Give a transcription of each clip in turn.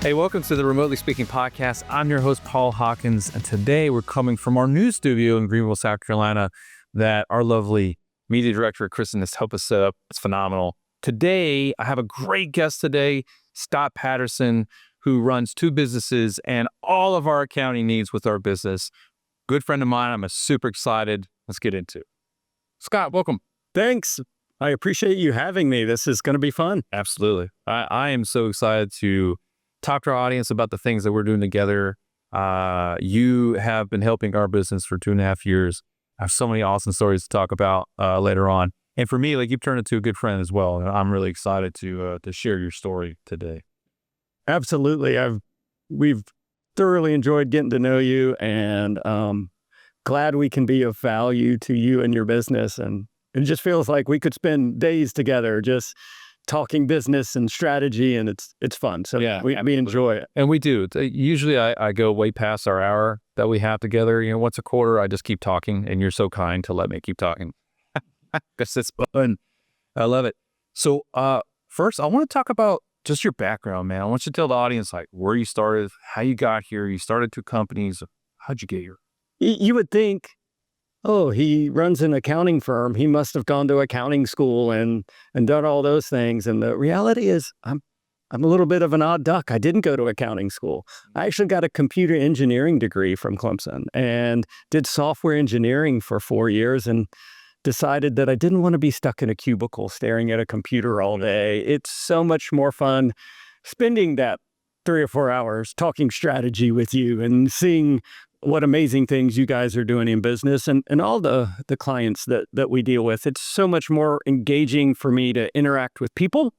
Hey, welcome to the Remotely Speaking Podcast. I'm your host, Paul Hawkins, and today we're coming from our new studio in Greenville, South Carolina, that our lovely media director, Kristen, has helped us set up. It's phenomenal. Today, I have a great guest today, Scott Patterson, who runs two businesses and all of our accounting needs with our business. Good friend of mine. I'm super excited. Let's get into it. Scott, welcome. Thanks. I appreciate you having me. This is going to be fun. Absolutely. I am so excited to talk to our audience about the things that we're doing together. You have been helping our business for 2.5 years. I have so many awesome stories to talk about later on. And for me, you've turned into a good friend as well. And I'm really excited to share your story today. Absolutely. We've thoroughly enjoyed getting to know you, and glad we can be of value to you and your business. And it just feels like we could spend days together just talking business and strategy, and it's fun. So yeah, we enjoy it. And we do. Usually I go way past our hour that we have together. Once a quarter, I just keep talking, and you're so kind to let me keep talking. Because it's fun. I love it. So first, I want to talk about just your background, man. I want you to tell the audience where you started, how you got here. You started two companies. How'd you get here? You would think, oh, he runs an accounting firm. He must have gone to accounting school and done all those things. And the reality is I'm a little bit of an odd duck. I didn't go to accounting school. I actually got a computer engineering degree from Clemson and did software engineering for 4 years and decided that I didn't want to be stuck in a cubicle staring at a computer all day. It's so much more fun spending that 3 or 4 hours talking strategy with you and seeing what amazing things you guys are doing in business and all the clients that we deal with. It's so much more engaging for me to interact with people.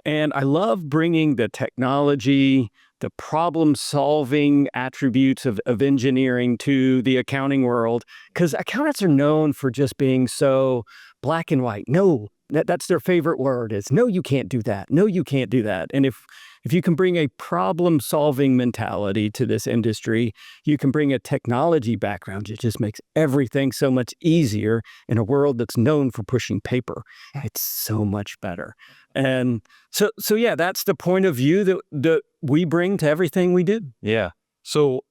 And I love bringing the technology, the problem-solving attributes of engineering to the accounting world, because accountants are known for just being so black and white. No, that's their favorite word is, no, you can't do that. No, you can't do that. And if you can bring a problem-solving mentality to this industry, you can bring a technology background. It just makes everything so much easier in a world that's known for pushing paper. It's so much better. And so yeah, that's the point of view that we bring to everything we do. Yeah. So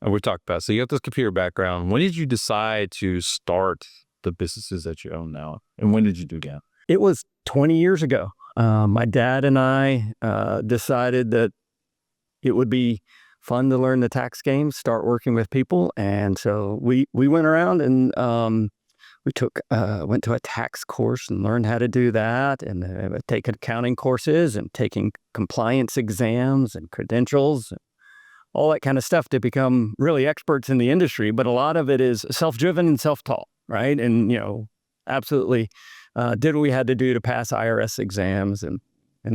we talked about, so you have this computer background. When did you decide to start the businesses that you own now? And when did you do that? It was 20 years ago. My dad and I decided that it would be fun to learn the tax game, start working with people. And so we went around and went to a tax course and learned how to do that, and taken accounting courses and taking compliance exams and credentials, and all that kind of stuff to become really experts in the industry. But a lot of it is self-driven and self-taught, right? And, absolutely did what we had to do to pass IRS exams and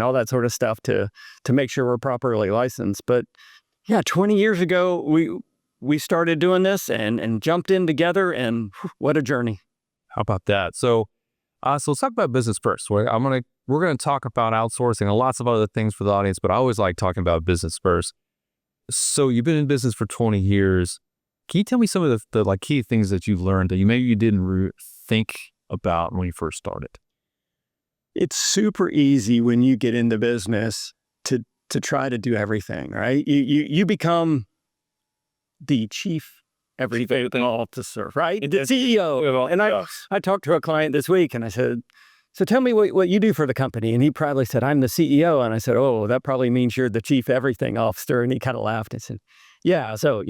all that sort of stuff to make sure we're properly licensed. But yeah, 20 years ago, we started doing this and jumped in together, and what a journey. How about that? So let's talk about business first. We're going to talk about outsourcing and lots of other things for the audience, but I always like talking about business first. So you've been in business for 20 years. Can you tell me some of the key things that you've learned that you didn't think about when you first started? It's super easy when you get into business to try to do everything, right? You become the chief everything officer, right? The CEO. And I talked to a client this week and I said, so tell me what you do for the company. And he proudly said, I'm the CEO. And I said, oh, that probably means you're the chief everything officer. And he kind of laughed and said, yeah, so,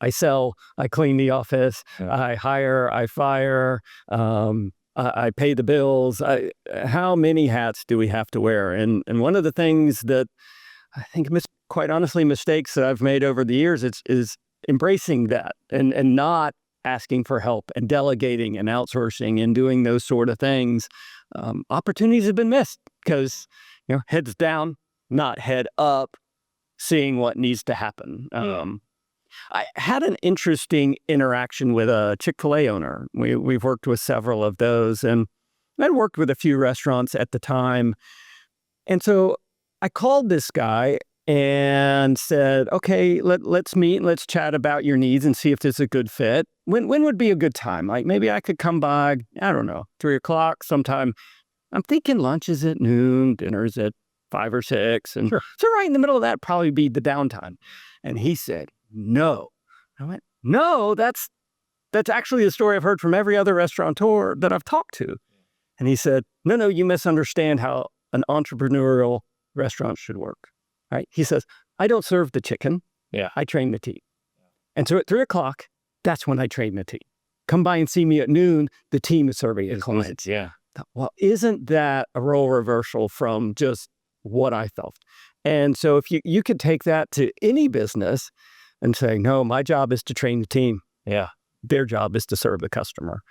I sell, I clean the office, yeah. I hire, I fire, I pay the bills. How many hats do we have to wear? And one of the things that I think, quite honestly, mistakes that I've made over the years is embracing that and not asking for help and delegating and outsourcing and doing those sort of things. Opportunities have been missed because, heads down, not head up, seeing what needs to happen. I had an interesting interaction with a Chick-fil-A owner. We've worked with several of those, and I'd worked with a few restaurants at the time. And so I called this guy and said, okay, let's meet and let's chat about your needs and see if this is a good fit. When would be a good time? Maybe I could come by, I don't know, 3 o'clock sometime. I'm thinking lunch is at noon, dinner is at 5 or 6. And Sure. so right in the middle of that probably be the downtime. And he said, no. I went, no, that's actually a story I've heard from every other restaurateur that I've talked to. And he said, no, you misunderstand how an entrepreneurial restaurant should work. Right? He says, I don't serve the chicken. Yeah. I train the team. And so at 3:00, that's when I train the team. Come by and see me at noon. The team is serving the clients. Yeah. Well, isn't that a role reversal from just what I felt? And so if you could take that to any business and say, no, my job is to train the team. Yeah. Their job is to serve the customer.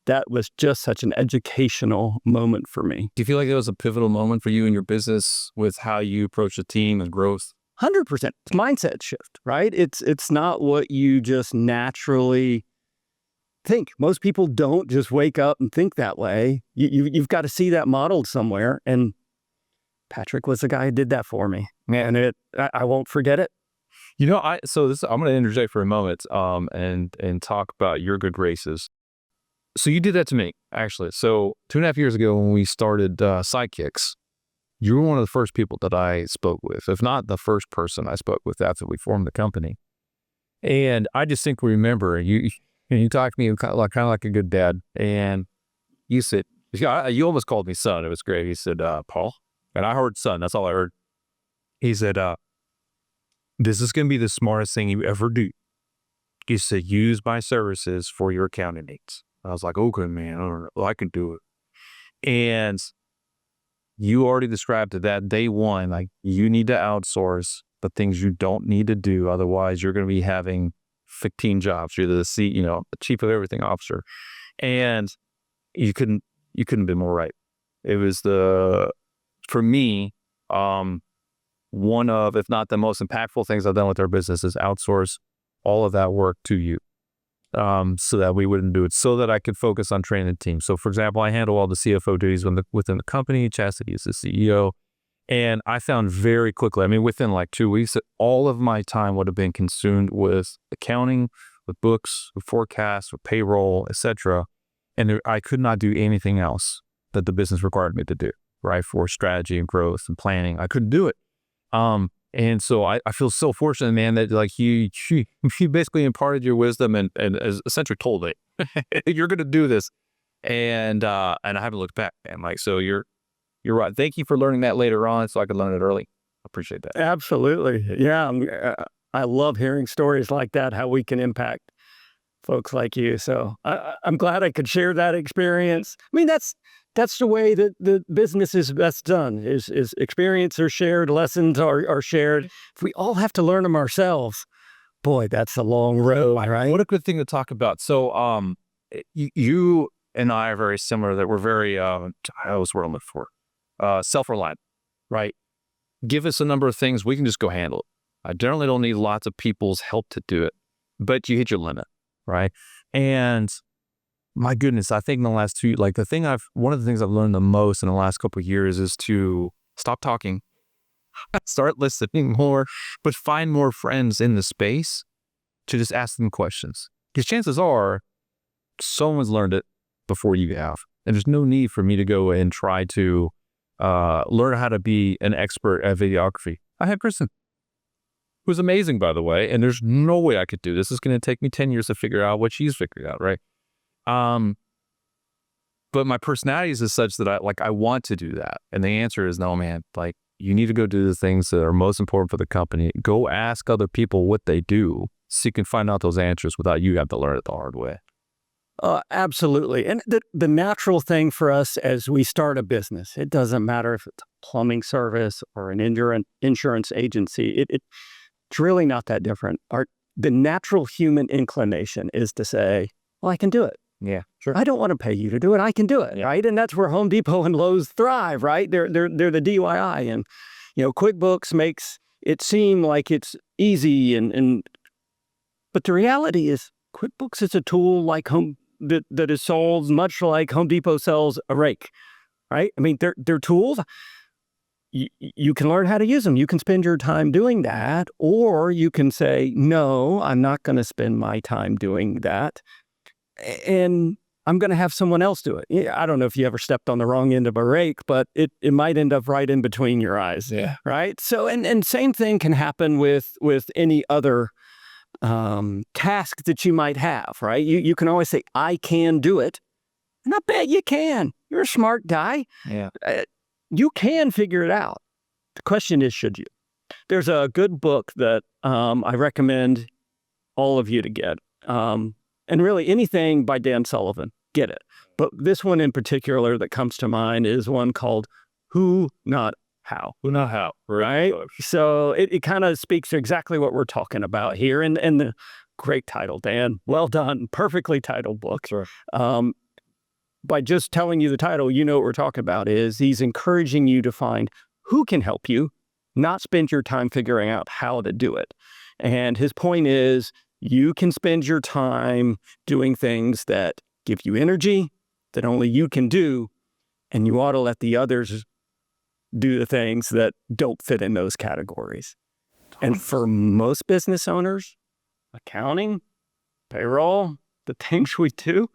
That was just such an educational moment for me. Do you feel like it was a pivotal moment for you in your business with how you approach the team and growth? 100%. It's mindset shift, right? It's not what you just naturally think. Most people don't just wake up and think that way. You've got to see that modeled somewhere. And Patrick was the guy who did that for me. And I won't forget it. I'm going to interject for a moment and talk about your good graces. So you did that to me, actually. So 2.5 years ago when we started Sidekicks, you were one of the first people that I spoke with, if not the first person I spoke with after we formed the company. And I distinctly remember you talked to me kind of like a good dad. And you said, you almost called me son. It was great. He said, Paul, and I heard son. That's all I heard. He said, this is going to be the smartest thing you ever do. He said, use my services for your accounting needs. I was like, okay, man, I can do it. And you already described it that day one, like you need to outsource the things you don't need to do. Otherwise, you're going to be having 15 jobs. You're the the chief of everything officer. And you couldn't be more right. It was for me, one of, if not the most impactful things I've done with our business is outsource all of that work to you. So that we wouldn't do it, so that I could focus on training the team. So, for example, I handle all the CFO duties within the company. Chastity is the CEO. And I found very quickly, within like 2 weeks, that all of my time would have been consumed with accounting, with books, with forecasts, with payroll, etc. And I could not do anything else that the business required me to do, right? For strategy and growth and planning. I couldn't do it. And so I feel so fortunate, man, that like you basically imparted your wisdom and essentially told me, you're going to do this. And I haven't looked back, man. Like, so you're right. Thank you for learning that later on so I could learn it early. I appreciate that. Absolutely. Yeah. I love hearing stories like that, how we can impact folks like you. So I'm glad I could share that experience. That's the way that the business is best done, is experience are shared, lessons are shared. If we all have to learn them ourselves, boy, that's a long road, right? What a good thing to talk about. So you and I are very similar, that we're very, I always word I'm looking for, self-reliant, right? Give us a number of things, we can just go handle it. I generally don't need lots of people's help to do it, but you hit your limit, right? And my goodness, I think in the last one of the things I've learned the most in the last couple of years is to stop talking, start listening more, but find more friends in the space to just ask them questions. Because chances are someone's learned it before you have. And there's no need for me to go and try to learn how to be an expert at videography. I had Kristen, who's amazing, by the way, and there's no way I could do this. It's going to take me 10 years to figure out what she's figured out, right? But my personality is such that I want to do that. And the answer is no, man. Like, you need to go do the things that are most important for the company. Go ask other people what they do so you can find out those answers without you having to learn it the hard way. Absolutely. And the natural thing for us as we start a business, it doesn't matter if it's a plumbing service or an insurance agency. It's really not that different. The natural human inclination is to say, well, I can do it. Yeah, sure. I don't want to pay you to do it. I can do it, yeah. Right? And that's where Home Depot and Lowe's thrive, right? They're the DIY, and QuickBooks makes it seem like it's easy, but the reality is QuickBooks is a tool like that is sold much like Home Depot sells a rake, right? They're tools. You can learn how to use them. You can spend your time doing that, or you can say, no, I'm not going to spend my time doing that. And I'm going to have someone else do it. I don't know if you ever stepped on the wrong end of a rake, but it might end up right in between your eyes. Yeah. Right. So, and same thing can happen with any other task that you might have, right? You can always say, I can do it. And I bet you can. You're a smart guy. Yeah. You can figure it out. The question is, should you? There's a good book that I recommend all of you to get. And really anything by Dan Sullivan, get it. But this one in particular that comes to mind is one called Who, Not How. Who, Not How. Right? So it kind of speaks to exactly what we're talking about here. And the great title, Dan. Well done. Perfectly titled book. Sure. By just telling you the title, you know what we're talking about is he's encouraging you to find who can help you, not spend your time figuring out how to do it. And his point is, you can spend your time doing things that give you energy that only you can do, and you ought to let the others do the things that don't fit in those categories. And for most business owners, accounting, payroll, the things we do,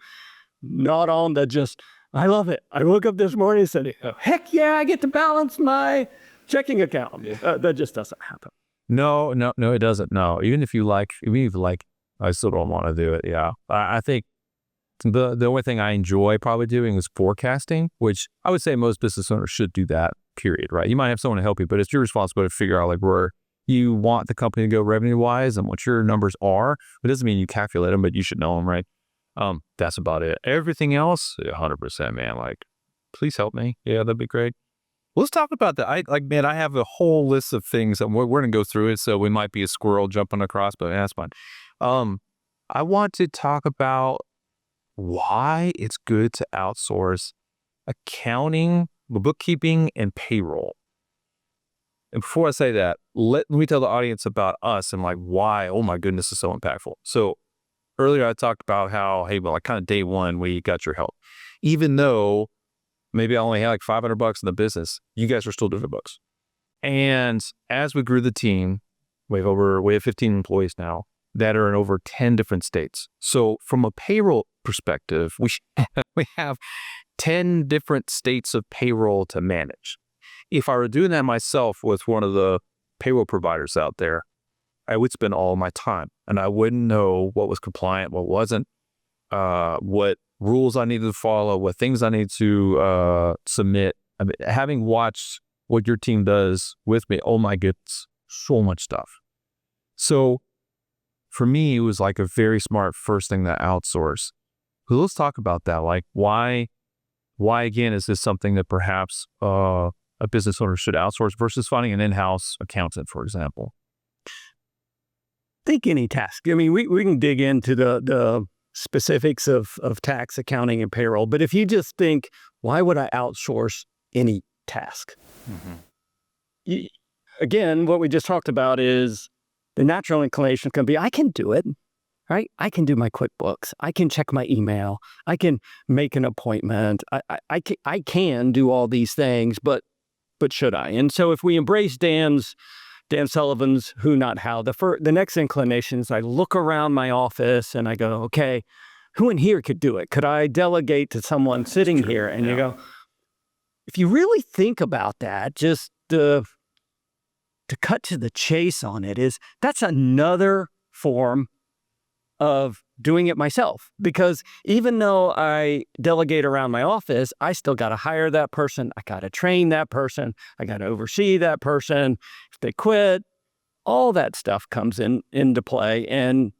not on the just, I love it. I woke up this morning and said, heck yeah, I get to balance my checking account. Yeah. That just doesn't happen. No, it doesn't. No, even if you like, I still don't want to do it. Yeah. I think the only thing I enjoy probably doing is forecasting, which I would say most business owners should do that, period, right? You might have someone to help you, but it's your responsibility to figure out like where you want the company to go revenue wise and what your numbers are. It doesn't mean you calculate them, but you should know them, right? That's about it. Everything else, 100%, man. Like, please help me. Yeah, that'd be great. Let's talk about that. I have a whole list of things and we're going to go through it. So we might be a squirrel jumping across, but that's fine. I want to talk about why it's good to outsource accounting, bookkeeping, and payroll. And before I say that, let me tell the audience about us and like why, oh my goodness, is so impactful. So earlier I talked about how, hey, well, like kind of day one, we got your help. Even though maybe I only had like $500 in the business, you guys are still doing books. And as we grew the team, we have 15 employees now that are in over 10 different states. So from a payroll perspective, we have 10 different states of payroll to manage. If I were doing that myself with one of the payroll providers out there, I would spend all my time and I wouldn't know what was compliant, what wasn't, what rules I needed to follow, what things I need to submit. I mean, having watched what your team does with me, oh my goodness, so much stuff. So for me, it was like a very smart first thing to outsource. So let's talk about that. Like why again, is this something that perhaps a business owner should outsource versus finding an in-house accountant, for example? Think any task. I mean, we can dig into the specifics of tax, accounting, and payroll. But if you just think, why would I outsource any task? Mm-hmm. Again, what we just talked about is the natural inclination can be, I can do it, right? I can do my QuickBooks. I can check my email. I can make an appointment. I can do all these things, but should I? And so if we embrace Dan Sullivan's Who, Not How, the next inclination is I look around my office and I go, okay, who in here could do it? Could I delegate to someone sitting here? And you go, if you really think about that, just to cut to the chase on it is that's another form of doing it myself. Because even though I delegate around my office, I still got to hire that person. I got to train that person. I got to oversee that person. If they quit, all that stuff comes into play. And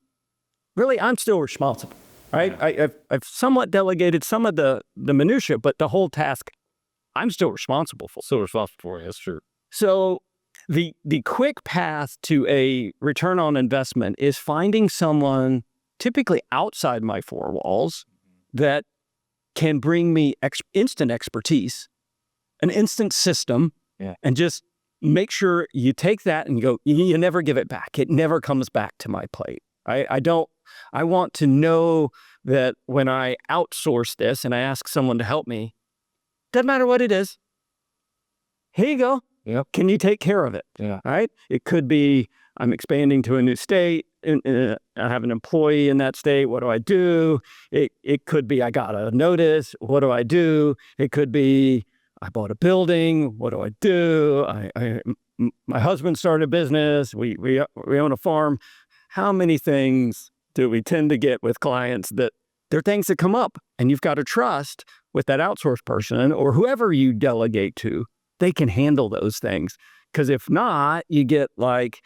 really, I'm still responsible, right? Yeah. I've somewhat delegated some of the minutia, but the whole task, I'm still responsible for. Still responsible for, that's true. So the quick path to a return on investment is finding someone typically outside my four walls that can bring me instant expertise, an instant system, and just make sure you take that and you never give it back. It never comes back to my plate. I want to know that when I outsource this and I ask someone to help me, doesn't matter what it is. Here you go. Yep. Can you take care of it? Yeah. Right? It could be I'm expanding to a new state. I have an employee in that state. What do I do? It could be I got a notice. What do I do? It could be I bought a building. What do I do? My husband started a business. We own a farm. How many things do we tend to get with clients that there are things that come up, and you've got to trust with that outsourced person or whoever you delegate to, they can handle those things. Because if not, you get like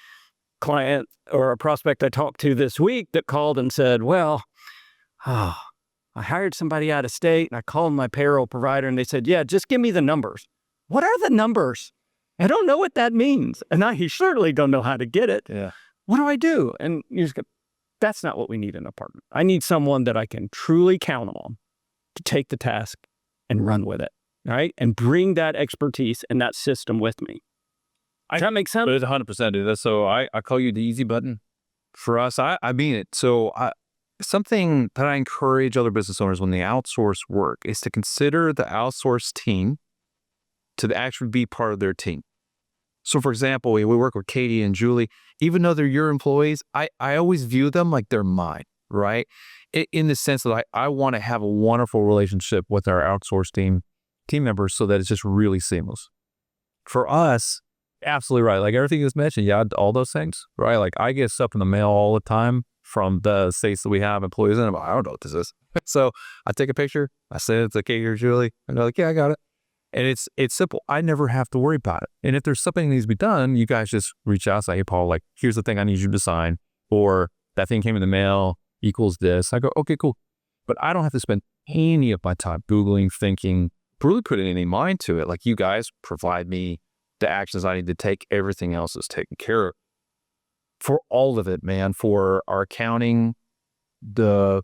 client or a prospect I talked to this week that called and said, well, I hired somebody out of state and I called my payroll provider and they said, yeah, just give me the numbers. What are the numbers? I don't know what that means. And I certainly don't know how to get it. Yeah. What do I do? And you just go, that's not what we need in a partner. I need someone that I can truly count on to take the task and run with it, right? And bring that expertise and that system with me. Does that make sense? But it's 100%, dude. So I call you the easy button. For us, I mean it. So something that I encourage other business owners when they outsource work is to consider the outsourced team to actually be part of their team. So for example, we work with Katie and Julie. Even though they're your employees, I always view them like they're mine, right? In the sense that I want to have a wonderful relationship with our outsourced team members so that it's just really seamless. For us, absolutely right. Like everything you just mentioned, yeah, all those things, right? Like I get stuff in the mail all the time from the states that we have employees in. I don't know what this is. So I take a picture, I send it to Katie or Julie, and they're like, yeah, I got it. And it's simple. I never have to worry about it. And if there's something that needs to be done, you guys just reach out and say, hey, Paul, like, here's the thing I need you to sign. Or that thing came in the mail equals this. I go, okay, cool. But I don't have to spend any of my time Googling, thinking, really putting any mind to it. Like you guys provide me the actions I need to take. Everything else is taken care of. For all of it, man, for our accounting, the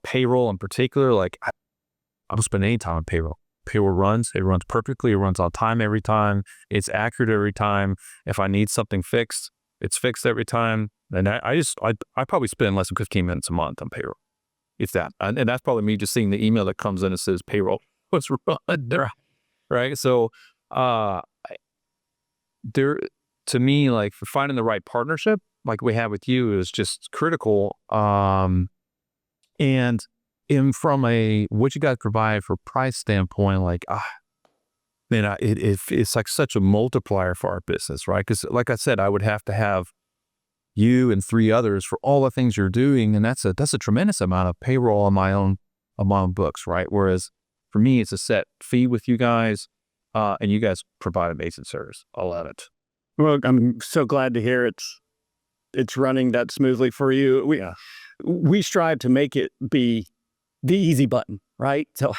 payroll in particular, like I don't spend any time on payroll. Payroll runs, it runs perfectly. It runs on time every time. It's accurate every time. If I need something fixed, it's fixed every time. And I probably spend less than 15 minutes a month on payroll. It's that. And that's probably me just seeing the email that comes in and says payroll was run there. Right. So there, to me, like for finding the right partnership, like we have with you, is just critical. And from a what you guys provide for price standpoint, like man, it's like such a multiplier for our business, right? Because like I said, I would have to have you and 3 others for all the things you're doing, and that's a tremendous amount of payroll on my own books, right? Whereas for me, it's a set fee with you guys, and you guys provide amazing service. I love it. Well, I'm so glad to hear it's running that smoothly for you. We strive to make it be the easy button, right? So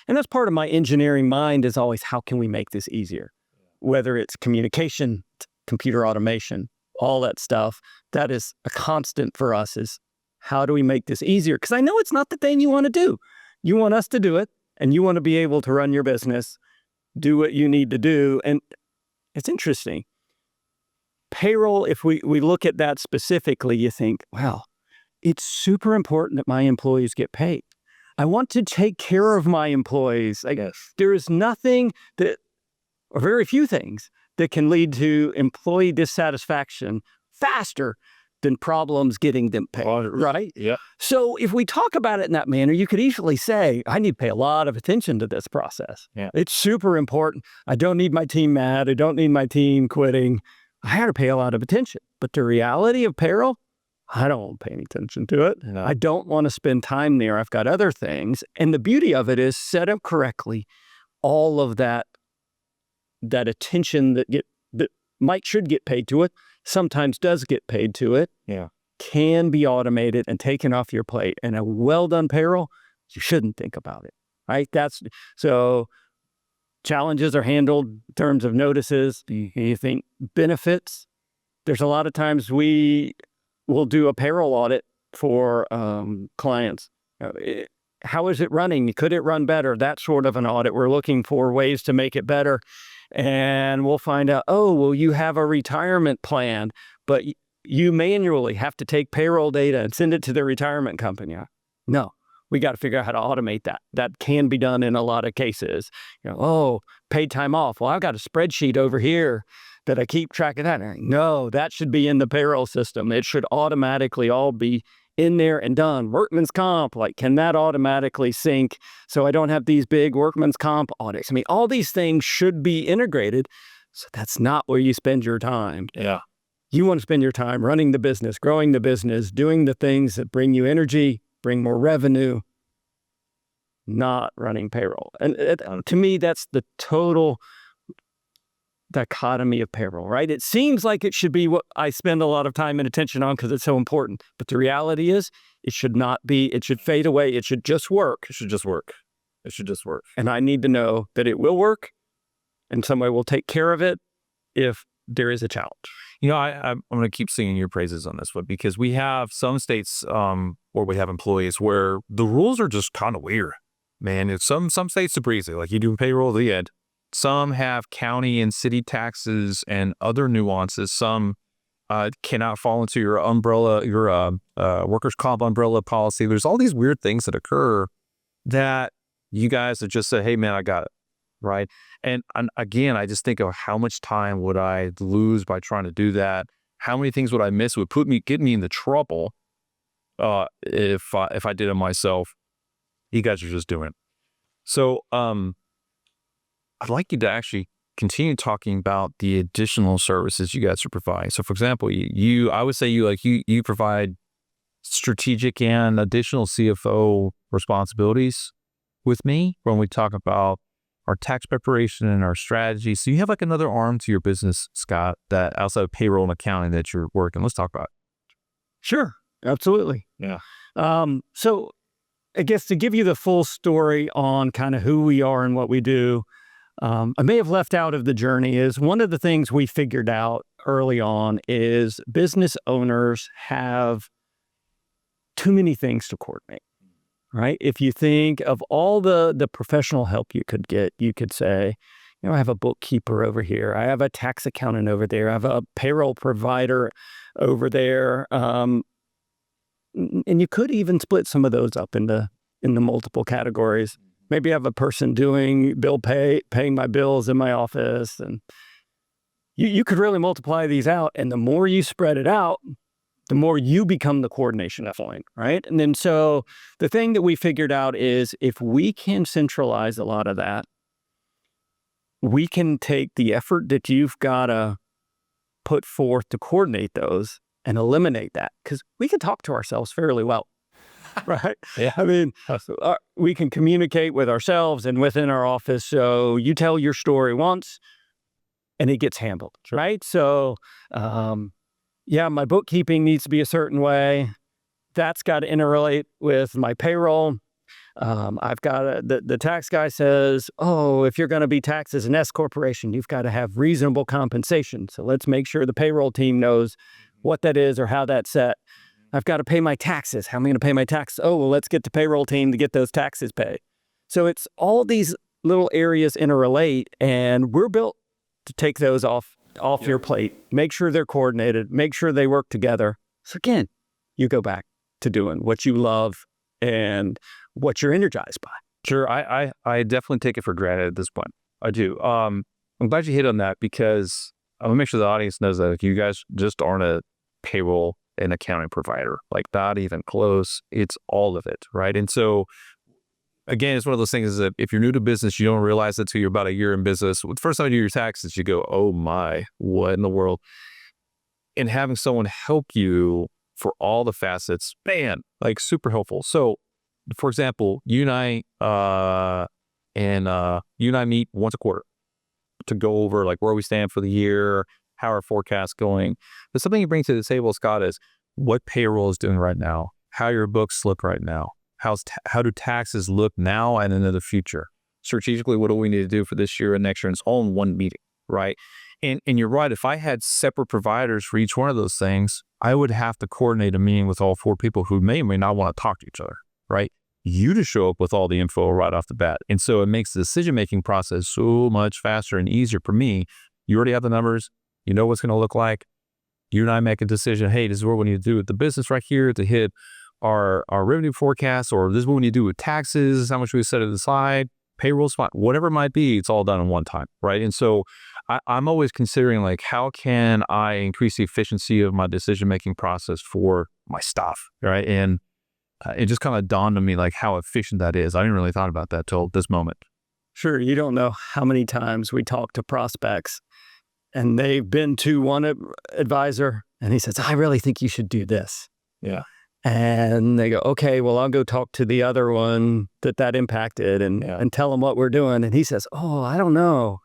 and that's part of my engineering mind is always, how can we make this easier? Whether it's communication, computer automation, all that stuff, that is a constant for us is how do we make this easier? Because I know it's not the thing you want to do. You want us to do it, and you want to be able to run your business, do what you need to do. And it's interesting. Payroll, if we look at that specifically, you think, wow, it's super important that my employees get paid. I want to take care of my employees. There is nothing or very few things that can lead to employee dissatisfaction faster than problems getting them paid, right? Yeah. So if we talk about it in that manner, you could easily say, I need to pay a lot of attention to this process. Yeah. It's super important. I don't need my team mad. I don't need my team quitting. I had to pay a lot of attention. But the reality of payroll, I don't want to pay any attention to it. No. I don't want to spend time there. I've got other things. And the beauty of it is set up correctly. All of that attention that should get paid to it, sometimes does get paid to it, can be automated and taken off your plate. And a well-done payroll, you shouldn't think about it, right? So challenges are handled in terms of notices. You think benefits, there's a lot of times we will do a payroll audit for clients. How is it running? Could it run better? That sort of an audit. We're looking for ways to make it better. And we'll find out, you have a retirement plan, but you manually have to take payroll data and send it to the retirement company. No, we got to figure out how to automate that. That can be done in a lot of cases. Paid time off. Well, I've got a spreadsheet over here that I keep track of that? No, that should be in the payroll system. It should automatically all be in there and done. Workman's comp, like, can that automatically sync so I don't have these big workman's comp audits? I mean, all these things should be integrated. So that's not where you spend your time. Yeah. You want to spend your time running the business, growing the business, doing the things that bring you energy, bring more revenue, not running payroll. And to me, that's the total dichotomy of payroll, right? It seems like it should be what I spend a lot of time and attention on because it's so important. But the reality is it should not be. It should fade away. It should just work. It should just work. It should just work. And I need to know that it will work and somebody will take care of it if there is a challenge. You know, I'm going to keep singing your praises on this one because we have some states where we have employees where the rules are just kind of weird, man. It's some states are breezy, like you do payroll at the end. Some have county and city taxes and other nuances. Some cannot fall into your umbrella, your workers' comp umbrella policy. There's all these weird things that occur that you guys have just said, hey, man, I got it. Right. And again, I just think of how much time would I lose by trying to do that? How many things would I miss? Would get me into trouble if I did it myself. You guys are just doing it. So I'd like you to actually continue talking about the additional services you guys are providing. So, for example, I would say you provide strategic and additional CFO responsibilities with me when we talk about our tax preparation and our strategy. So you have like another arm to your business, Scott, that outside of payroll and accounting that you're working. Let's talk about it. Sure. Absolutely. Yeah. So I guess to give you the full story on kind of who we are and what we do, I may have left out of the journey is one of the things we figured out early on is business owners have too many things to coordinate. Right? If you think of all the professional help you could get, you could say, you know, I have a bookkeeper over here. I have a tax accountant over there. I have a payroll provider over there. And you could even split some of those up into multiple categories. Maybe I have a person doing paying my bills in my office. And you could really multiply these out. And the more you spread it out, the more you become the coordination point, right? And then so the thing that we figured out is if we can centralize a lot of that, we can take the effort that you've got to put forth to coordinate those and eliminate that because we can talk to ourselves fairly well, right? Yeah. I mean, we can communicate with ourselves and within our office. So you tell your story once and it gets handled, right? So, yeah, my bookkeeping needs to be a certain way. That's got to interrelate with my payroll. I've got the tax guy says, oh, if you're going to be taxed as an S corporation, you've got to have reasonable compensation. So let's make sure the payroll team knows what that is or how that's set. I've got to pay my taxes. How am I going to pay my taxes? Oh, well, let's get the payroll team to get those taxes paid. So it's all these little areas interrelate, and we're built to take those off your plate, make sure they're coordinated, make sure they work together. So again, you go back to doing what you love and what you're energized by. Sure. I definitely take it for granted at this point. I do. I'm glad you hit on that because I want to make sure the audience knows that you guys just aren't a payroll and accounting provider, like not even close. It's all of it, right? And so again, it's one of those things that if you're new to business, you don't realize it until you're about a year in business. The first time you do your taxes, you go, oh my, what in the world? And having someone help you for all the facets, man, like super helpful. So, for example, you and I meet once a quarter to go over like where we stand for the year, how our forecast's going. But something you bring to the table, Scott, is what payroll is doing right now, how your books look right now. How do taxes look now and into the future? Strategically, what do we need to do for this year and next year? And it's all in one meeting, right? And you're right. If I had separate providers for each one of those things, I would have to coordinate a meeting with all four people who may or may not want to talk to each other, right? You to show up with all the info right off the bat. And so it makes the decision-making process so much faster and easier for me. You already have the numbers. You know what's going to look like. You and I make a decision. Hey, this is what we need to do with the business right here to hit our revenue forecast, or this is what we need to do with taxes, how much we set it aside, payroll spot, whatever it might be, it's all done in one time, right? And so I'm always considering like, how can I increase the efficiency of my decision-making process for my staff, right? And it just kind of dawned on me like how efficient that is. I didn't really thought about that till this moment. Sure, you don't know how many times we talk to prospects and they've been to one advisor and he says, I really think you should do this. Yeah. And they go, okay, well, I'll go talk to the other one that impacted and tell them what we're doing. And he says, oh, I don't know.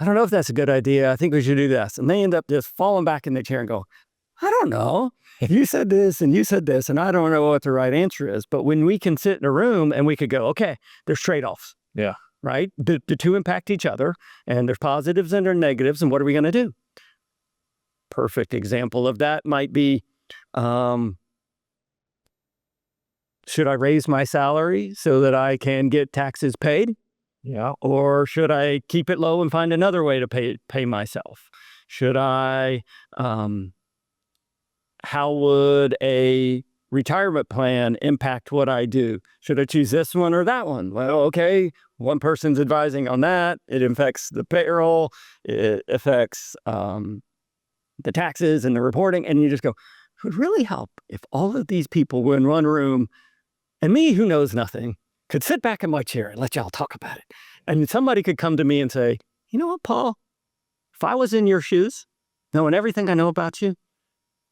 I don't know if that's a good idea. I think we should do this. And they end up just falling back in the chair and go, I don't know. You said this and you said this, and I don't know what the right answer is. But when we can sit in a room and we could go, okay, there's trade-offs. Yeah. Right? The two impact each other, and there's positives and there's negatives, and what are we going to do? Perfect example of that might be, should I raise my salary so that I can get taxes paid? Yeah. Or should I keep it low and find another way to pay myself? Should I, how would a retirement plan impact what I do? Should I choose this one or that one? Well, okay, one person's advising on that. It affects the payroll. It affects the taxes and the reporting. And you just go, it would really help if all of these people were in one room and me, who knows nothing, could sit back in my chair and let y'all talk about it. And somebody could come to me and say, you know what, Paul, if I was in your shoes, knowing everything I know about you,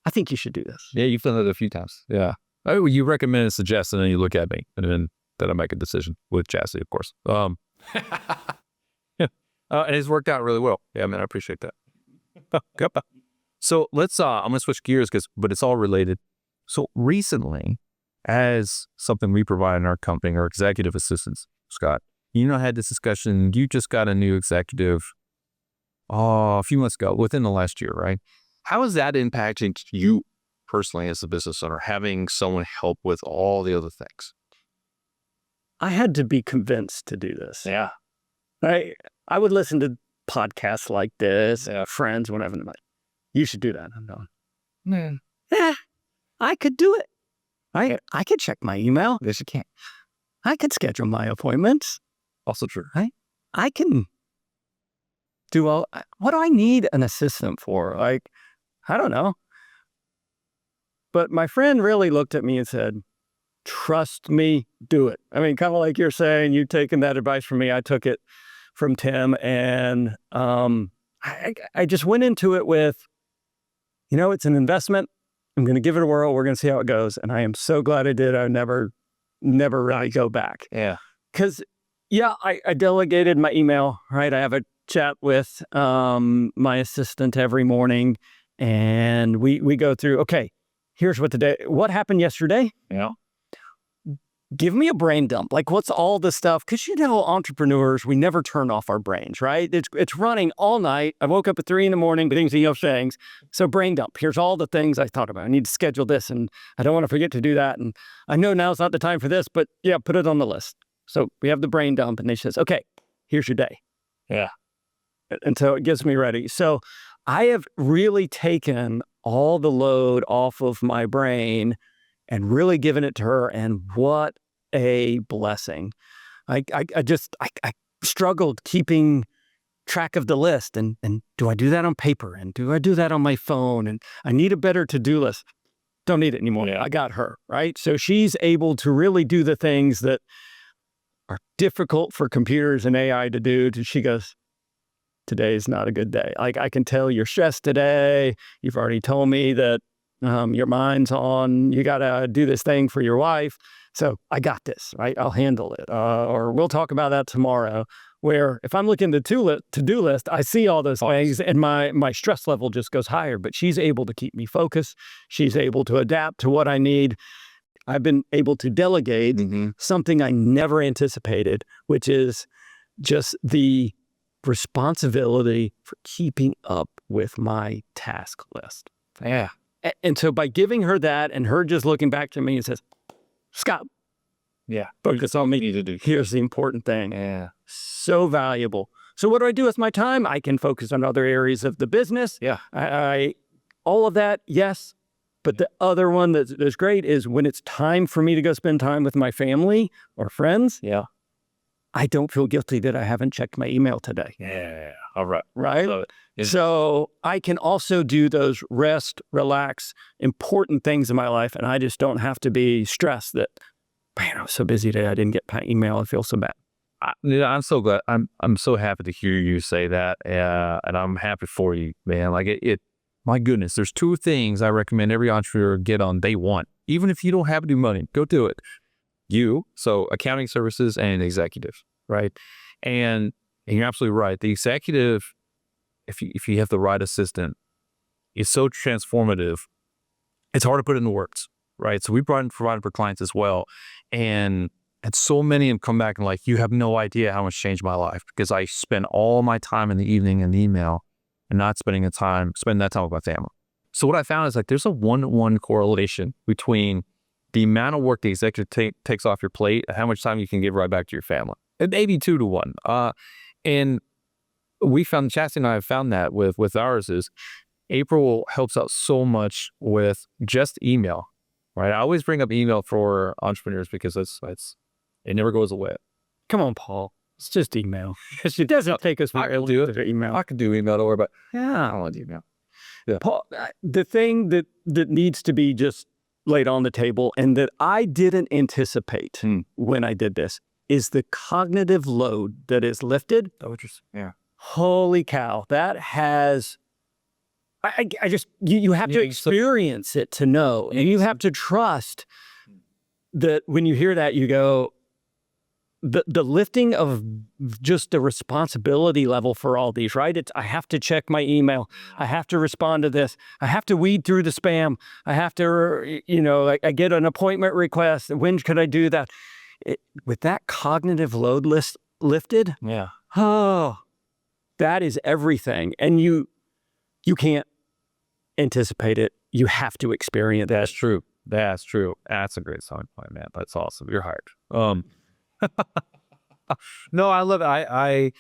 I think you should do this. Yeah, you've done that a few times. Yeah. Oh, you recommend and suggest, and then you look at me, and then I make a decision with Chassie, of course. Yeah. And it's worked out really well. Yeah, man, I appreciate that. So let's, I'm going to switch gears but it's all related. So recently, as something we provide in our company, our executive assistants, Scott, I had this discussion. You just got a new executive a few months ago, within the last year, right? How is that impacting you personally as a business owner, having someone help with all the other things? I had to be convinced to do this. Yeah. I would listen to podcasts like this, friends, whatever. Like, you should do that. I'm going, man, I could do it. I could check my email. Yes, you can. I could schedule my appointments. Also true. I can do all. What do I need an assistant for? Like, I don't know. But my friend really looked at me and said, trust me, do it. I mean, kind of like you're saying, you've taken that advice from me. I took it from Tim. And I just went into it with, it's an investment. I'm going to give it a whirl. We're going to see how it goes. And I am so glad I did. I never really go back. Yeah. Because, I delegated my email, right? I have a chat with my assistant every morning. And we go through, okay, here's what happened yesterday. Yeah. Give me a brain dump. Like, what's all the stuff? Because, entrepreneurs, we never turn off our brains, right? It's running all night. I woke up at 3 a.m, thinking of things. So brain dump. Here's all the things I thought about. I need to schedule this, and I don't want to forget to do that. And I know now's not the time for this, but put it on the list. So we have the brain dump, and they says, okay, here's your day. Yeah. And so it gets me ready. So I have really taken all the load off of my brain and really given it to her. And what a blessing. I struggled keeping track of the list. And do I do that on paper? And do I do that on my phone? And I need a better to-do list. Don't need it anymore. Yeah. I got her, right? So she's able to really do the things that are difficult for computers and AI to do. She goes, today's not a good day. Like, I can tell you're stressed today. You've already told me that your mind's on, you got to do this thing for your wife. So I got this, right? I'll handle it. Or we'll talk about that tomorrow. Where if I'm looking at the to-do list, I see all those things and my stress level just goes higher. But she's able to keep me focused. She's able to adapt to what I need. I've been able to delegate something I never anticipated, which is just the responsibility for keeping up with my task list. Yeah. And so by giving her that and her just looking back to me and says, Scott, focus on me. Here's the important thing. Yeah. So valuable. So what do I do with my time? I can focus on other areas of the business. Yeah. I all of that, yes. But the other one that's great is when it's time for me to go spend time with my family or friends. Yeah. I don't feel guilty that I haven't checked my email today. Yeah. All right. Right? Love it. So I can also do those rest, relax, important things in my life. And I just don't have to be stressed that, man, I was so busy today. I didn't get my email. I feel so bad. I'm so glad. I'm so happy to hear you say that. And I'm happy for you, man. Like my goodness, there's 2 things I recommend every entrepreneur get on day one. Even if you don't have any money, go do it. So accounting services and executive, right? And you're absolutely right. The executive, if you have the right assistant, is so transformative. It's hard to put into words, right? So we provided for clients as well. And so many of them come back and like, you have no idea how much changed my life because I spend all my time in the evening in the email and not spending that time with my family. So what I found is like there's a 1-to-1 correlation between the amount of work the executive takes off your plate and how much time you can give right back to your family. And maybe 2-to-1. And we found, Chastity and I have found that with ours is April helps out so much with just email, right? I always bring up email for entrepreneurs because it never goes away. Come on, Paul. It's just email. It doesn't take us I'll do it. Email. I can do email, don't worry about it. Yeah. I don't want to do email. Yeah. Paul, the thing that needs to be just laid on the table and that I didn't anticipate when I did this is the cognitive load that is lifted. Yeah. Holy cow. That has, I just, you have to experience it to know. And you have to trust that when you hear that, you go, the lifting of just the responsibility level for all these, right? I have to check my email. I have to respond to this. I have to weed through the spam. I have to, I get an appointment request. When could I do that? With that cognitive load lifted, yeah. Oh, that is everything. And you can't anticipate it. You have to experience it. That's true. That's true. That's a great selling point, man. That's awesome. You're hired. No, I love it.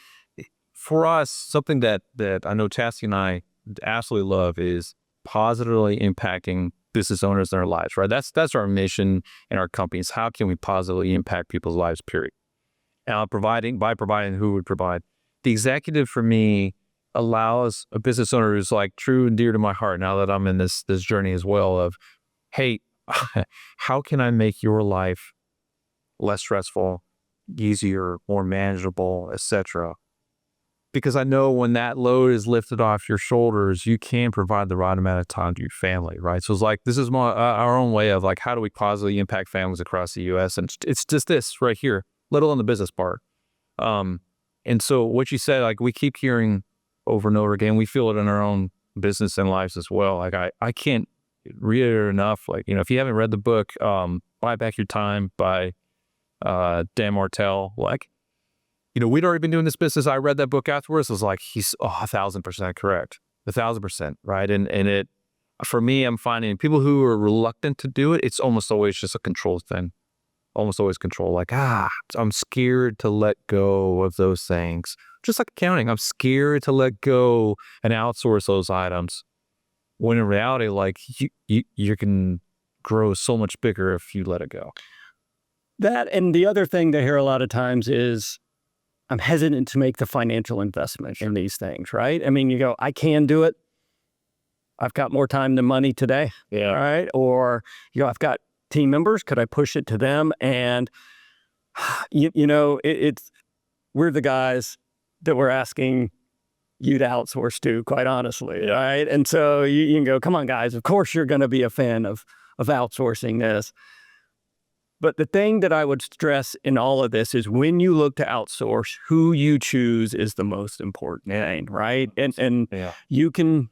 For us, something that I know Chastity and I absolutely love is positively impacting business owners in their lives, right? That's our mission in our companies. How can we positively impact people's lives, period? And by providing who would provide. The executive for me allows a business owner who's like true and dear to my heart now that I'm in this journey as well of, hey, how can I make your life less stressful, easier, more manageable, etc. Because I know when that load is lifted off your shoulders, you can provide the right amount of time to your family, right? So it's like, this is our own way of like, how do we positively impact families across the U.S.? And it's just this right here, let alone the business part. And so what you said, like we keep hearing over and over again, we feel it in our own business and lives as well. Like I can't reiterate enough, like, if you haven't read the book, Buy Back Your Time by Dan Martell, like, we'd already been doing this business. I read that book afterwards. I was like, he's 1,000% correct. 1,000%. Right. And it, for me, I'm finding people who are reluctant to do it, it's almost always just a control thing. Almost always control. Like, I'm scared to let go of those things. Just like accounting, I'm scared to let go and outsource those items. When in reality, like you can grow so much bigger if you let it go. That, and the other thing they hear a lot of times is, I'm hesitant to make the financial investment in these things, right? I mean, you go, I can do it. I've got more time than money today. Yeah. Right. Or, I've got team members. Could I push it to them? And, we're the guys that we're asking you to outsource to, quite honestly. Right. And so you can go, come on, guys, of course you're going to be a fan of outsourcing this. But the thing that I would stress in all of this is when you look to outsource, who you choose is the most important thing, right? And yeah. you can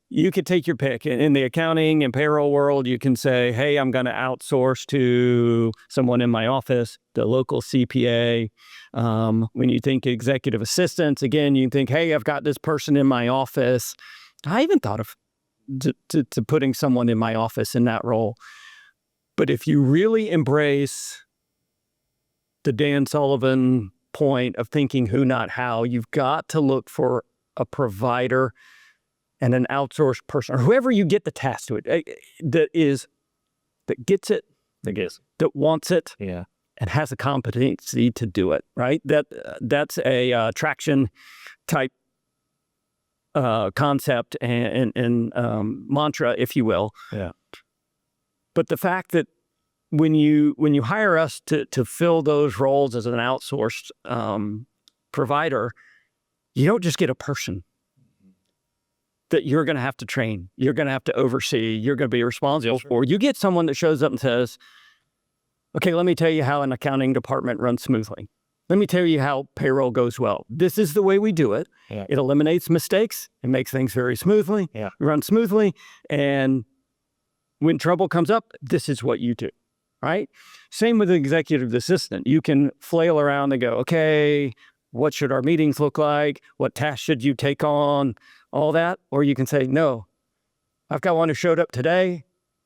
take your pick. In the accounting and payroll world, you can say, hey, I'm going to outsource to someone in my office, the local CPA. When you think executive assistants, again, you think, hey, I've got this person in my office. I even thought of to putting someone in my office in that role. But if you really embrace the Dan Sullivan point of thinking who, not how, you've got to look for a provider and an outsourced person, or whoever you get the task to it, that gets it, that wants it, yeah, and has a competency to do it, right? That's a traction type concept and mantra, if you will. Yeah. But the fact that when you hire us to fill those roles as an outsourced provider, you don't just get a person that you're going to have to train, you're going to have to oversee, you're going to be responsible for. You get someone that shows up and says, okay, let me tell you how an accounting department runs smoothly. Let me tell you how payroll goes well. This is the way we do it. Yeah. It eliminates mistakes. It makes things very smoothly, run smoothly. And when trouble comes up, this is what you do, right? Same with the executive assistant. You can flail around and go, okay, what should our meetings look like? What tasks should you take on? All that. Or you can say, no, I've got one who showed up today.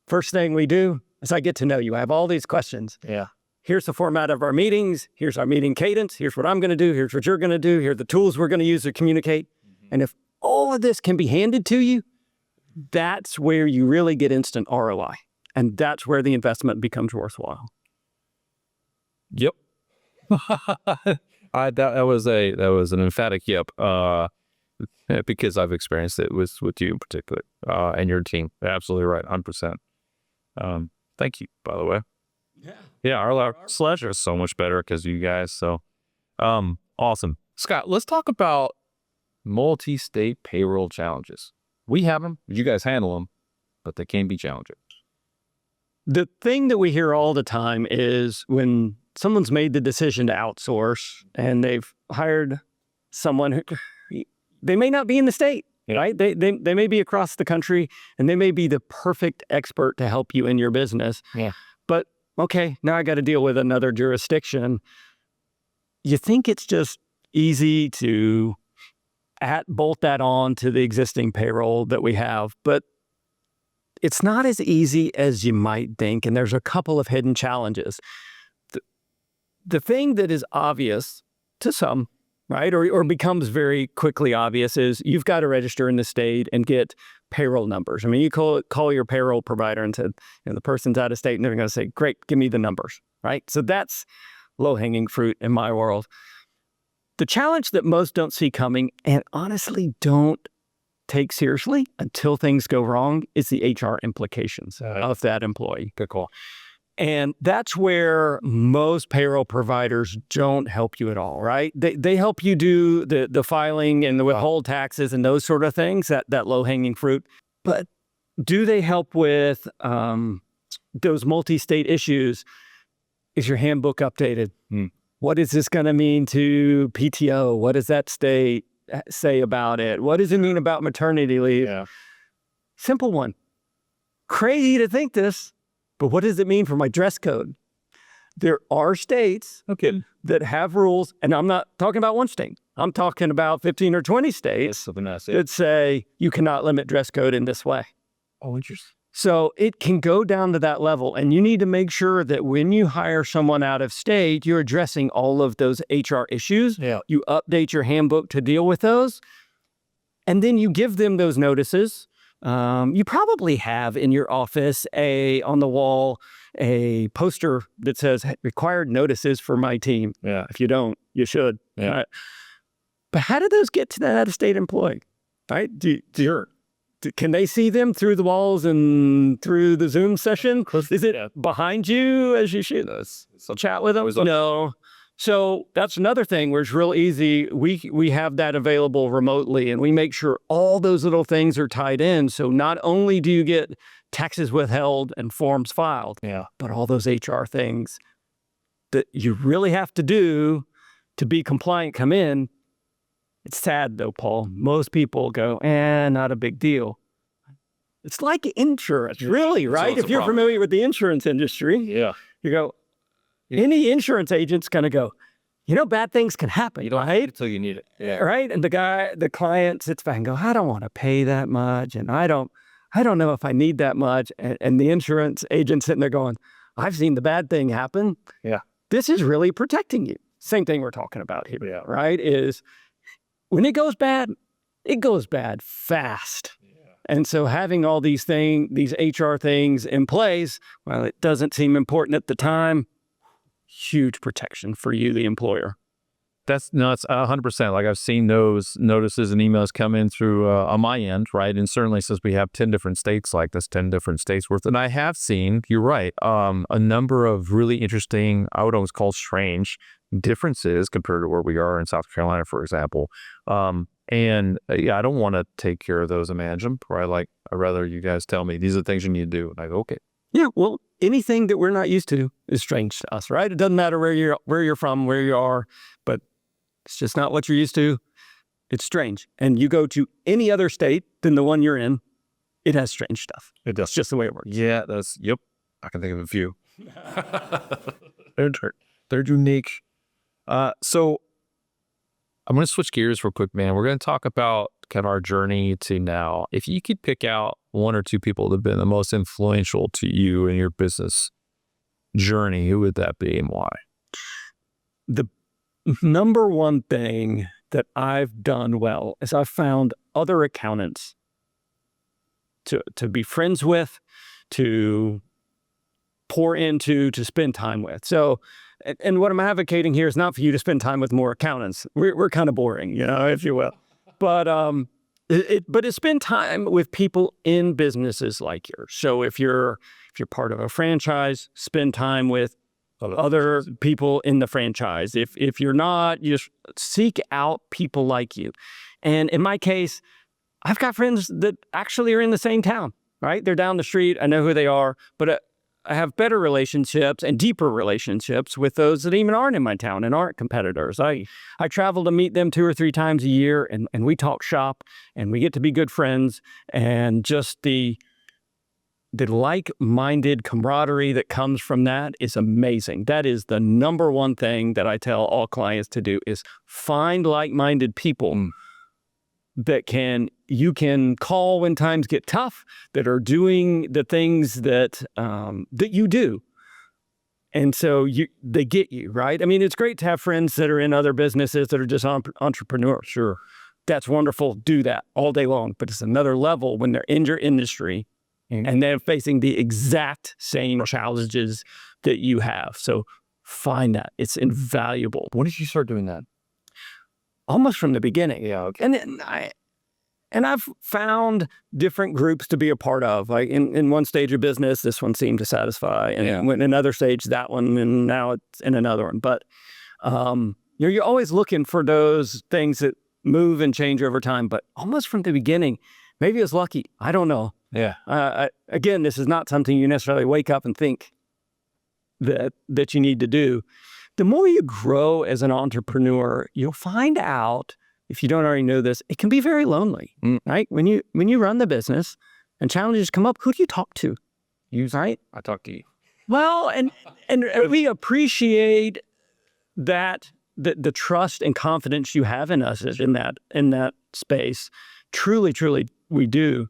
First thing we do is I get to know you. I have all these questions. Yeah. Here's the format of our meetings. Here's our meeting cadence. Here's what I'm going to do. Here's what you're going to do. Here are the tools we're going to use to communicate. And if all of this can be handed to you, that's where you really get instant ROI. And that's where the investment becomes worthwhile. Yep. That was an emphatic yep. Because I've experienced it with you in particular, and your team. Absolutely right, 100%. Thank you, by the way. Yeah, our pleasure is so much better because of you guys. So, awesome, Scott. Let's talk about multi-state payroll challenges. We have them. You guys handle them, but they can be challenging. The thing that we hear all the time is when someone's made the decision to outsource and they've hired someone who they may not be in the state, right? They may be across the country and they may be the perfect expert to help you in your business. Yeah. But okay, now I got to deal with another jurisdiction. You think it's just easy to bolt that on to the existing payroll that we have, but it's not as easy as you might think. And there's a couple of hidden challenges. The thing that is obvious to some, right, or becomes very quickly obvious is you've got to register in the state and get payroll numbers. I mean, you call your payroll provider and said, the person's out of state, and they're going to say, great, give me the numbers, right? So that's low-hanging fruit in my world. The challenge that most don't see coming and honestly don't take seriously until things go wrong is the HR implications of that employee. Good call. And that's where most payroll providers don't help you at all, right? They help you do the filing and the withhold taxes and those sort of things, that low-hanging fruit. But do they help with those multi-state issues? Is your handbook updated? What is this going to mean to PTO? What does that state say about it? What does it mean about maternity leave? Yeah. Simple one. Crazy to think this, but what does it mean for my dress code? There are states that have rules, and I'm not talking about one state. I'm talking about 15 or 20 states that say you cannot limit dress code in this way. Oh, interesting. So it can go down to that level, and you need to make sure that when you hire someone out of state, you're addressing all of those HR issues. Yeah. You update your handbook to deal with those, and then you give them those notices. You probably have in your office on the wall a poster that says required notices for my team. Yeah. If you don't, you should. Yeah. Right? But how do those get to that out-of-state employee? Right? Can they see them through the walls and through the Zoom session? Is it behind you as you shoot? Chat with them? No. So that's another thing where it's real easy. We have that available remotely, and we make sure all those little things are tied in. So not only do you get taxes withheld and forms filed, but all those HR things that you really have to do to be compliant come in. It's sad though, Paul. Most people go, not a big deal. It's like insurance, really, right? If you're familiar with the insurance industry, you go, any insurance agent's going to go, bad things can happen. You don't right? until you need it. Yeah. Right? And the client sits back and go, I don't want to pay that much. And I don't know if I need that much. And the insurance agent sitting there going, I've seen the bad thing happen. Yeah. This is really protecting you. Same thing we're talking about here, right? Is when it goes bad fast. Yeah. And so having all these HR things in place, while it doesn't seem important at the time, huge protection for you, the employer. That's nuts. 100%. Like I've seen those notices and emails come in through on my end, right? And certainly since we have 10 different states like this, 10 different states worth. And I have seen, you're right, a number of really interesting, I would almost call strange differences compared to where we are in South Carolina, for example. I don't want to take care of those and manage them, right? Like I'd rather you guys tell me these are the things you need to do. And I go, okay. Yeah, well, anything that we're not used to is strange to us, right? It doesn't matter where you're from, where you are, but it's just not what you're used to. It's strange. And you go to any other state than the one you're in, it has strange stuff. It does. It's just the way it works. Yeah, yep. I can think of a few. They're unique. So I'm going to switch gears real quick, man. We're going to talk about kind of our journey to now. If you could pick out one or two people that have been the most influential to you in your business journey, who would that be and why? The number one thing that I've done well is I've found other accountants to be friends with, to pour into, to spend time with. So, and what I'm advocating here is not for you to spend time with more accountants. We're kind of boring, if you will. But it's spend time with people in businesses like yours. So if you're part of a franchise, spend time with other people in the franchise. If you're not, you just seek out people like you. And in my case, I've got friends that actually are in the same town, right? They're down the street. I know who they are, but I have better relationships and deeper relationships with those that even aren't in my town and aren't competitors. I travel to meet them 2 or 3 times a year, and we talk shop, and we get to be good friends, and just the like-minded camaraderie that comes from that is amazing. That is the number one thing that I tell all clients to do is find like-minded people that you can call when times get tough, that are doing the things that you do. And so they get you, right? I mean, it's great to have friends that are in other businesses that are just entrepreneurs. Sure. That's wonderful. Do that all day long. But it's another level when they're in your industry and they're facing the exact same challenges that you have. So find that. It's invaluable. When did you start doing that? Almost from the beginning. Yeah. Okay. And I've found different groups to be a part of. Like in one stage of business, this one seemed to satisfy. And in another stage, that one, and now it's in another one. But you're always looking for those things that move and change over time. But almost from the beginning, maybe it was lucky. I don't know. Yeah. Again, this is not something you necessarily wake up and think that you need to do. The more you grow as an entrepreneur, you'll find out, if you don't already know this, it can be very lonely, right? When you run the business and challenges come up, who do you talk to? You, right? I talk to you. Well, and we appreciate that the trust and confidence you have in us in that space. Truly, truly, we do.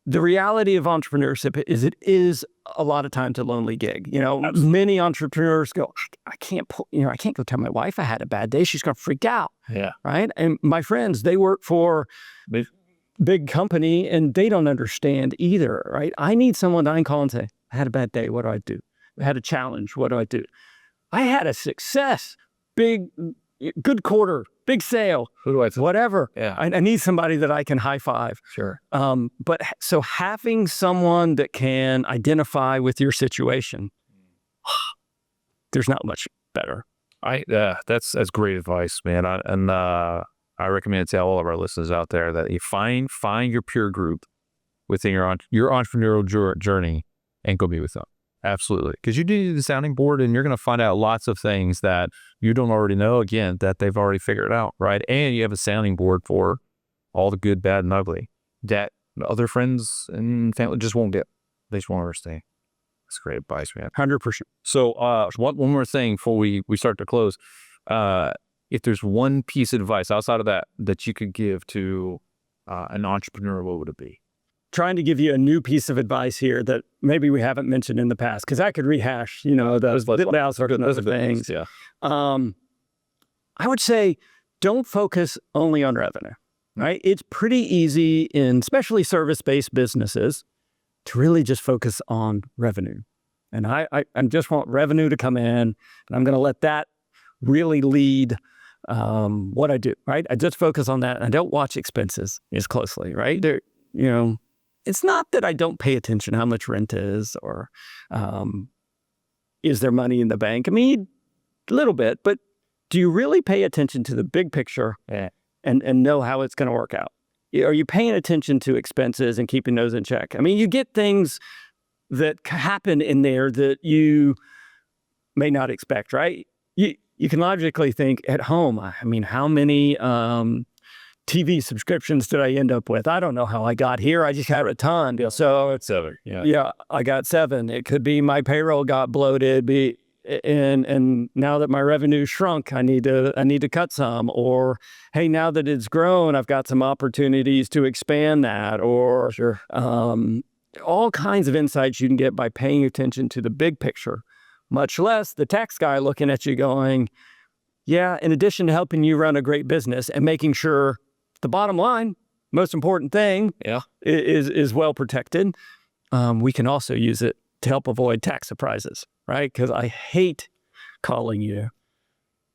The reality of entrepreneurship is it is a lot of times a lonely gig. Absolutely. Many entrepreneurs go, I can't go tell my wife I had a bad day. She's going to freak out. Yeah. Right. And my friends, they work for big company and they don't understand either. Right. I need someone that I can call and say, I had a bad day. What do I do? I had a challenge. What do I do? I had a success, good quarter, big sale. Who do I say? Whatever. Yeah. I need somebody that I can high five. Sure. But so having someone that can identify with your situation, there's not much better. That's great advice, man. I recommend to all of our listeners out there that you find your peer group within your entrepreneurial journey and go be with them. Absolutely. Because you do the sounding board and you're going to find out lots of things that you don't already know, again, that they've already figured out, right? And you have a sounding board for all the good, bad, and ugly that other friends and family just won't get. They just won't understand. That's great advice, man. 100%. So one more thing before we start to close. If there's one piece of advice outside of that you could give to an entrepreneur, what would it be? Trying to give you a new piece of advice here that maybe we haven't mentioned in the past, because I could rehash, those things. Yeah. I would say don't focus only on revenue, right? It's pretty easy in especially service-based businesses to really just focus on revenue. And I just want revenue to come in, and I'm going to let that really lead what I do, right? I just focus on that. I don't watch expenses as closely, right? It's not that I don't pay attention how much rent is or is there money in the bank? I mean, a little bit, but do you really pay attention to the big picture and know how it's going to work out? Are you paying attention to expenses and keeping those in check? I mean, you get things that happen in there that you may not expect, right? You can logically think at home, I mean, how many TV subscriptions did I end up with? I don't know how I got here. I just had a ton. So it's 7. Yeah, I got 7. It could be my payroll got bloated. And now that my revenue shrunk, I need to cut some. Or hey, now that it's grown, I've got some opportunities to expand that. Or all kinds of insights you can get by paying attention to the big picture, much less the tax guy looking at you going, yeah, in addition to helping you run a great business and making sure the bottom line, most important thing, is well protected, we can also use it to help avoid tax surprises, right? Because I hate calling you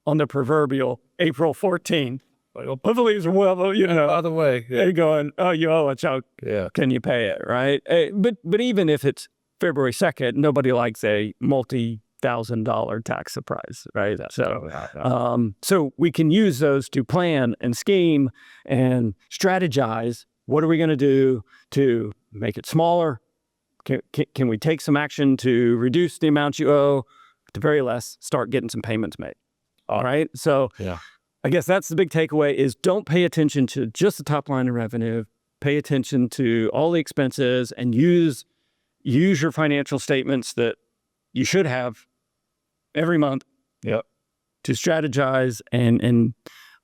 on the proverbial April 14th. Please, Other way. They're going, oh, you owe a chunk. Yeah. Can you pay it, right? But even if it's February 2nd, nobody likes a multi-$1,000 tax surprise, right? So we can use those to plan and scheme and strategize. What are we going to do to make it smaller? Can we take some action to reduce the amount you owe? At the very least, start getting some payments made. All right. So I guess that's the big takeaway is don't pay attention to just the top line of revenue. Pay attention to all the expenses and use your financial statements that you should have every month to strategize and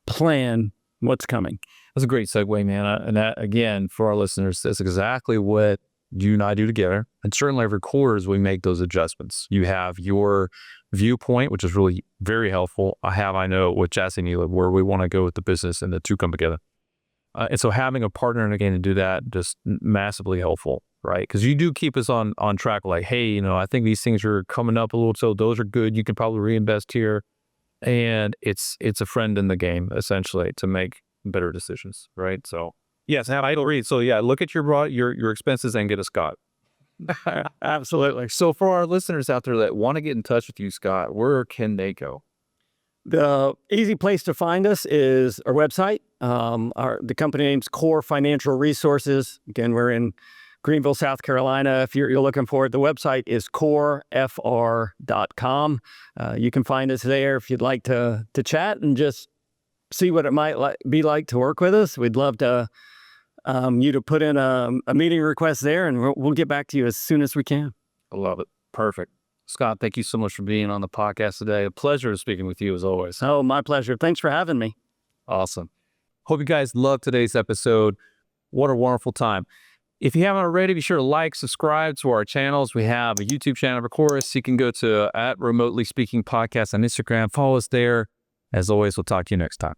plan what's coming. That's a great segue, man. And that, again, for our listeners, that's exactly what you and I do together. And certainly every quarter as we make those adjustments. You have your viewpoint, which is really very helpful. I know with Jesse and Neela, where we want to go with the business and the two come together. And so having a partner and again to do that, just massively helpful, right? Because you do keep us on track. Like, hey, I think these things are coming up a little, so those are good. You can probably reinvest here, and it's a friend in the game essentially to make better decisions, right? So yes, I agree. So look at your expenses and get a Scott. Absolutely. So for our listeners out there that want to get in touch with you, Scott, where can they go? The easy place to find us is our website. The company name's Core Financial Resources. Again, we're in Greenville, South Carolina. If you're looking for it, the website is corefr.com. You can find us there if you'd like to chat and just see what it might be like to work with us. We'd love to you to put in a meeting request there, and we'll get back to you as soon as we can. I love it. Perfect. Scott, thank you so much for being on the podcast today. A pleasure speaking with you as always. Oh, my pleasure. Thanks for having me. Awesome. Hope you guys loved today's episode. What a wonderful time. If you haven't already, be sure to like, subscribe to our channels. We have a YouTube channel, of course. You can go to @Remotely Speaking Podcast on Instagram. Follow us there. As always, we'll talk to you next time.